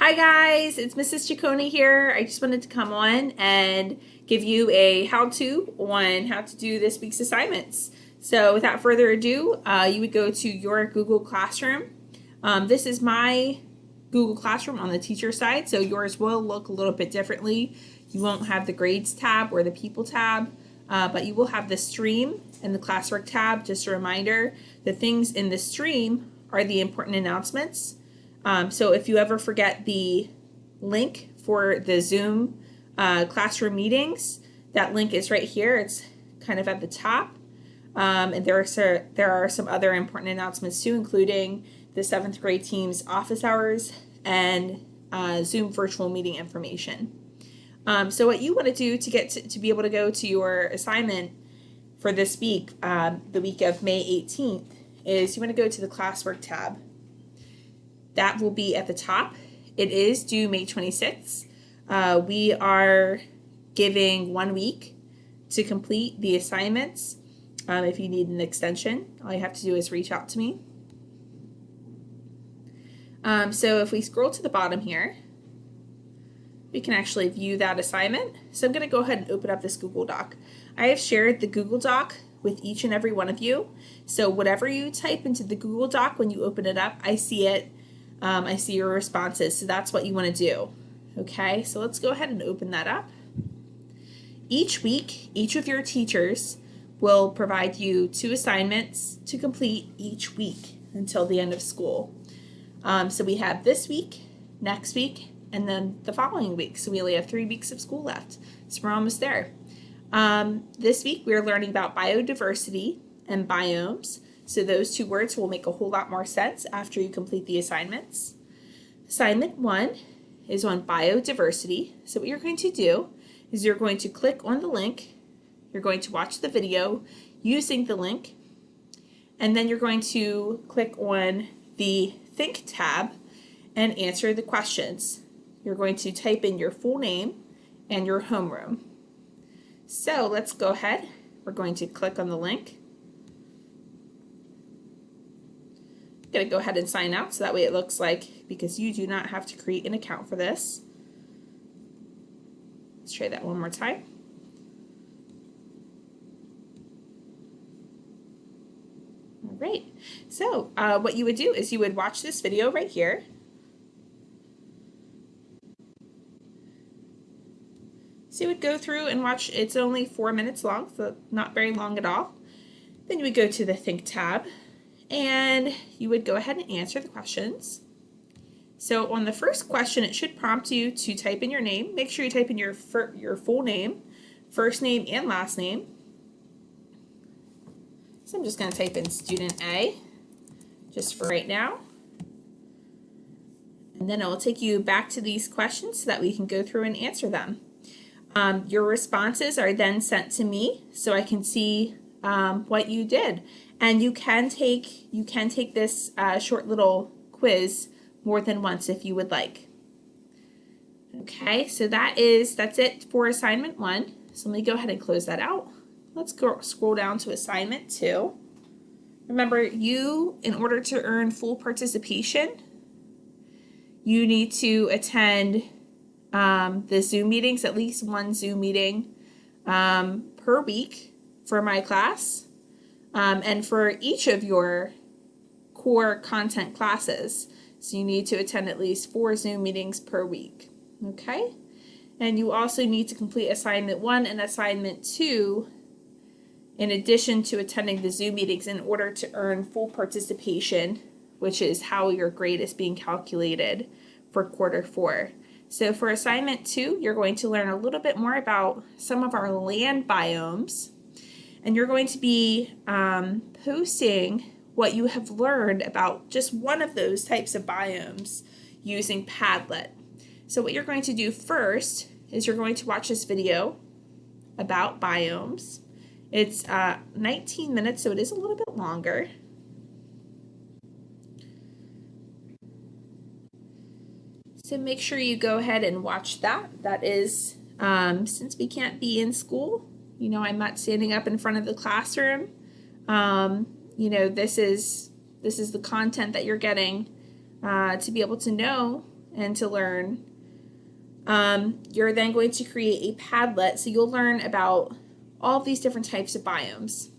Hi guys, it's Mrs. Ciccone here. I just wanted to come on and give you a how-to on how to do this week's assignments. So without further ado, you would go to your Google Classroom. This is my Google Classroom on the teacher side, so yours will look a little bit differently. You won't have the grades tab or the people tab, but you will have the stream and the classwork tab. Just a reminder, the things in the stream are the important announcements. So if you ever forget the link for the Zoom classroom meetings, that link is right here. It's kind of at the top. And there are some other important announcements too, including the 7th grade team's office hours and Zoom virtual meeting information. So what you want to do to get to be able to go to your assignment for this week, the week of May 18th, is you want to go to the classwork tab. That will be at the top. It is due May 26th. We are giving 1 week to complete the assignments. If you need an extension, all you have to do is reach out to me. So if we scroll to the bottom here, we can actually view that assignment. So I'm going to go ahead and open up this Google Doc. I have shared the Google Doc with each and every one of you. So whatever you type into the Google Doc when you open it up, I see it. I see your responses, so that's what you want to do. Okay, so let's go ahead and open that up. Each week, each of your teachers will provide you 2 assignments to complete each week until the end of school. So we have this week, next week, and then the following week. So we only have 3 weeks of school left. So we're almost there. This week, we're learning about biodiversity and biomes. So those 2 words will make a whole lot more sense after you complete the assignments. Assignment 1 is on biodiversity. So what you're going to do is you're going to click on the link. You're going to watch the video using the link. And then you're going to click on the Think tab and answer the questions. You're going to type in your full name and your homeroom. So let's go ahead. We're going to click on the link. Going to go ahead and sign out so that way it looks like, because you do not have to create an account for this. Let's try that one more time. All right, so what you would do is you would watch this video right here. So you would go through and watch, it's only 4 minutes long, so not very long at all. Then you would go to the Think tab, and you would go ahead and answer the questions. So on the first question, it should prompt you to type in your name. Make sure you type in your full name, first name and last name. So I'm just going to type in student A, just for right now. And then it will take you back to these questions so that we can go through and answer them. Your responses are then sent to me so I can see what you did. And you can take this short little quiz more than once if you would like. Okay, so that's it for assignment 1. So let me go ahead and close that out. Let's scroll down to assignment 2. Remember, in order to earn full participation, you need to attend the Zoom meetings, at least 1 Zoom meeting per week for my class. And for each of your core content classes. So you need to attend at least 4 Zoom meetings per week. Okay? And you also need to complete assignment 1 and assignment 2 in addition to attending the Zoom meetings in order to earn full participation, which is how your grade is being calculated for quarter 4. So for assignment 2, you're going to learn a little bit more about some of our land biomes. And you're going to be posting what you have learned about just one of those types of biomes using Padlet. So what you're going to do first is you're going to watch this video about biomes. It's 19 minutes, so it is a little bit longer. So make sure you go ahead and watch that. That is, since we can't be in school, you know, I'm not standing up in front of the classroom. You know, this is the content that you're getting to be able to know and to learn. You're then going to create a Padlet, so you'll learn about all of these different types of biomes: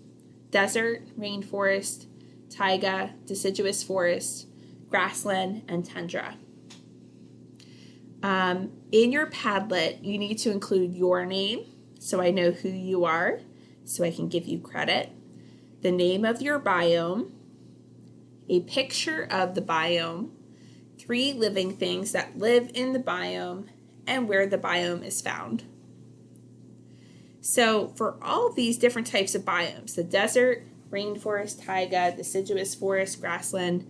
desert, rainforest, taiga, deciduous forest, grassland, and tundra. In your Padlet, you need to include your name, so I know who you are, so I can give you credit, the name of your biome, a picture of the biome, 3 living things that live in the biome, and where the biome is found. So for all of these different types of biomes, the desert, rainforest, taiga, deciduous forest, grassland,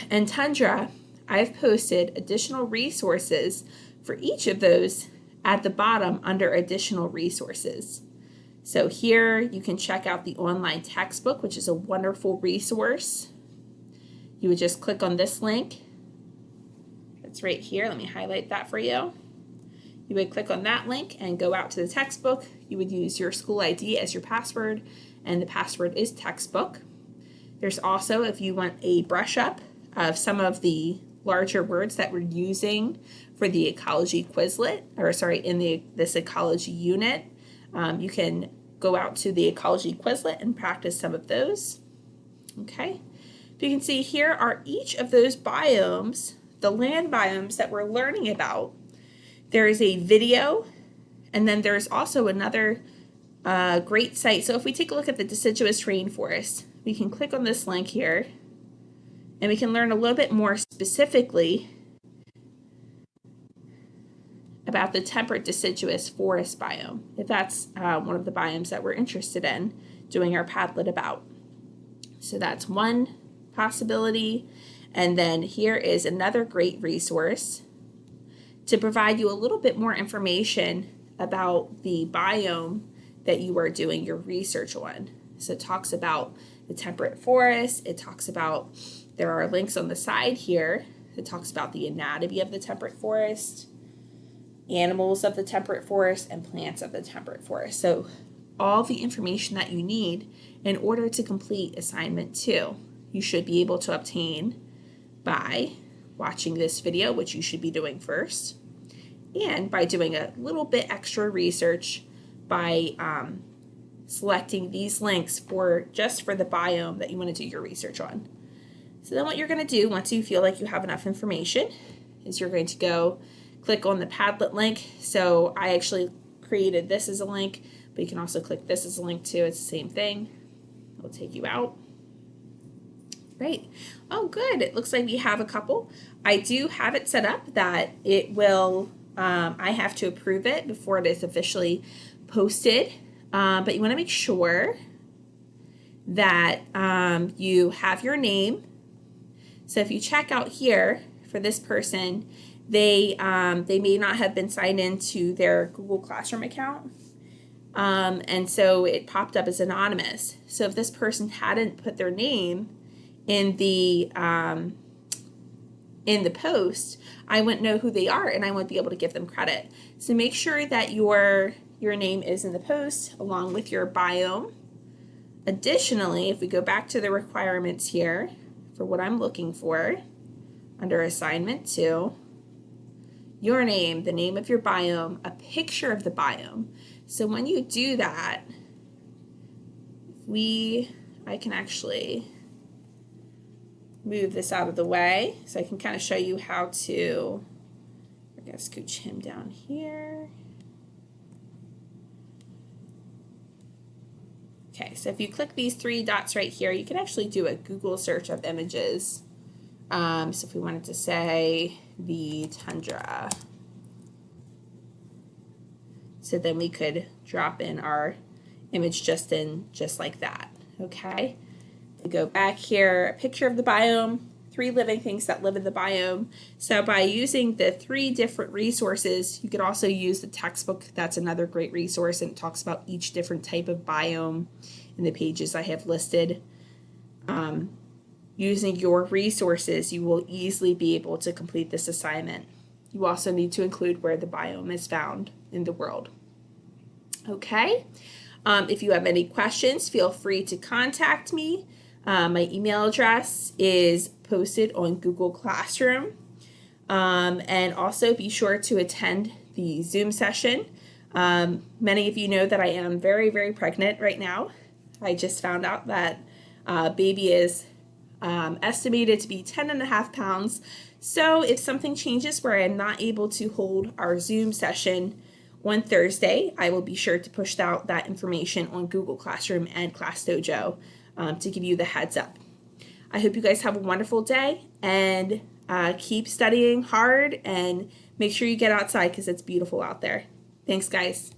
and tundra, I've posted additional resources for each of those at the bottom under additional resources. So here you can check out the online textbook, which is a wonderful resource. You would just click on this link. It's right here. Let me highlight that for you. You would click on that link and go out to the textbook. You would use your school ID as your password, and the password is textbook. There's also, if you want a brush up of some of the larger words that we're using for the ecology Quizlet, in this ecology unit, you can go out to the ecology Quizlet and practice some of those. Okay, you can see here are each of those biomes, the land biomes that we're learning about. There is a video, and then there's also another great site. So if we take a look at the deciduous rainforest, we can click on this link here, and we can learn a little bit more specifically about the temperate deciduous forest biome, if that's one of the biomes that we're interested in doing our Padlet about. So that's one possibility. And then here is another great resource to provide you a little bit more information about the biome that you are doing your research on. So it talks about the temperate forest. It talks about, there are links on the side here. It talks about the anatomy of the temperate forest, animals of the temperate forest, and plants of the temperate forest. So all the information that you need in order to complete assignment 2, you should be able to obtain by watching this video, which you should be doing first, and by doing a little bit extra research by selecting these links just for the biome that you want to do your research on. So then what you're going to do once you feel like you have enough information is you're going to go click on the Padlet link. So I actually created this as a link, but you can also click this as a link too. It's the same thing. It'll take you out. Great. Oh, good. It looks like we have a couple. I do have it set up that it will, I have to approve it before it is officially posted. But you want to make sure that you have your name. So if you check out here for this person, they may not have been signed into their Google Classroom account. And so it popped up as anonymous. So if this person hadn't put their name in the post, I wouldn't know who they are and I wouldn't be able to give them credit. So make sure that your name is in the post along with your biome. Additionally, if we go back to the requirements here for what I'm looking for under assignment 2, your name, the name of your biome, a picture of the biome. So when you do that, I can actually move this out of the way so I can kind of show you how to, we're going to scooch him down here. Okay, so if you click these 3 dots right here, you can actually do a Google search of images. So if we wanted to say the tundra, so then we could drop in our image just like that, okay? We go back here, a picture of the biome, 3 living things that live in the biome. So by using the 3 different resources, you could also use the textbook. That's another great resource, and it talks about each different type of biome in the pages I have listed. Using your resources, you will easily be able to complete this assignment. You also need to include where the biome is found in the world. Okay, if you have any questions, feel free to contact me. My email address is posted on Google Classroom. And also be sure to attend the Zoom session. Many of you know that I am very, very pregnant right now. I just found out that baby is estimated to be 10.5 pounds. So if something changes where I'm not able to hold our Zoom session on Thursday, I will be sure to push out that information on Google Classroom and ClassDojo to give you the heads up. I hope you guys have a wonderful day, and keep studying hard and make sure you get outside because it's beautiful out there. Thanks, guys.